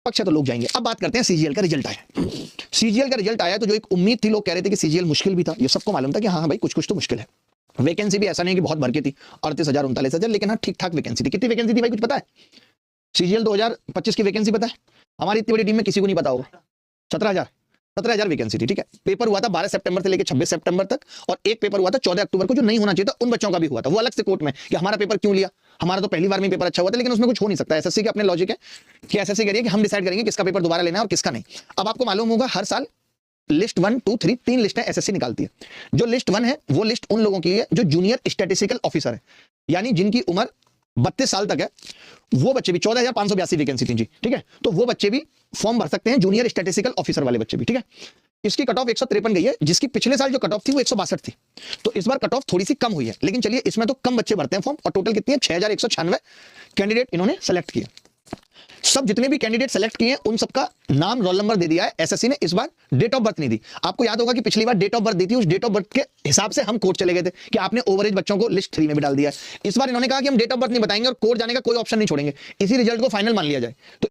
निष्पक्ष है तो लोग जाएंगे। अब बात करते हैं सीजीएल का रिजल्ट आया। सीजीएल का रिजल्ट आया तो जो एक उम्मीद थी, लोग कह रहे थे कि सीजीएल मुश्किल भी था, ये सबको मालूम था कि हाँ भाई कुछ तो मुश्किल है। वैकेंसी भी ऐसा नहीं कि बहुत भर के थी, 38,000 39,000, लेकिन हाँ ठीक ठाक वैकेंसी थी। कितनी वैकेंसी थी भाई कुछ पता है? सीजीएल 2025 की वैकेंसी पता है? हमारी इतनी बड़ी टीम में किसी को नहीं पता होगा। 17,000 वैकेंसी थी। ठीक है, पेपर हुआ था 12 सितंबर से लेकर 26 सितंबर तक, और एक पेपर हुआ था 14 अक्टूबर को, जो नहीं होना चाहिए था उन बच्चों का भी हुआ था। वो अलग से कोर्ट में कि हमारा पेपर क्यों लिया, हमारा तो पहली बार में पेपर अच्छा हुआ था, लेकिन उसमें कुछ हो नहीं सकता। एसएससी के अपने लॉजिक है कि एसएससी कह रही है कि हम डिसाइड करेंगे किसका पेपर दोबारा लेना है और किसका नहीं। अब आपको मालूम होगा हर साल लिस्ट 1 2 3 3 लिस्टें एसएससी निकालती है। जो लिस्ट 1 है वो लिस्ट उन लोगों की है जो जूनियर स्टैटिस्टिकल ऑफिसर है, यानी जिनकी उम्र 32 साल तक है। वो बच्चे भी 14,582 वैकेंसी थी जी। ठीक है, तो वो बच्चे भी फॉर्म भर सकते हैं, जूनियर स्टैटिस्टिकल ऑफिसर वाले बच्चे भी। ठीक है, इसकी कट ऑफ 153 गई है, जिसकी पिछले साल जो कट ऑफ थी वो 162 थी। तो इस बार कट ऑफ थोड़ी सी कम हुई है, लेकिन चलिए इसमें तो कम बच्चे भरते हैं फॉर्म। और टोटल कितनी है? 6,196 कैंडिडेट इन्होंने सेलेक्ट किए। सब जितने भी कैंडिडेट सेलेक्ट किए हैं उन सबका नाम, रोल नंबर दे दिया है एसएससी ने। इस बार डेट ऑफ बर्थ नहीं दी। आपको याद होगा कि पिछली बार डेट ऑफ बर्थ दी थी, उस डेट ऑफ बर्थ के हिसाब से हम कोर्ट चले गए थे कि आपने ओवरेज बच्चों को लिस्ट 3 में भी डाल दिया है। इस बार इन्होंने कहा कि हम डेट ऑफ बर्थ नहीं बताएंगे और कोर्ट जाने का कोई ऑप्शन नहीं छोड़ेंगे, इसी रिजल्ट को फाइनल मान लिया जाए। तो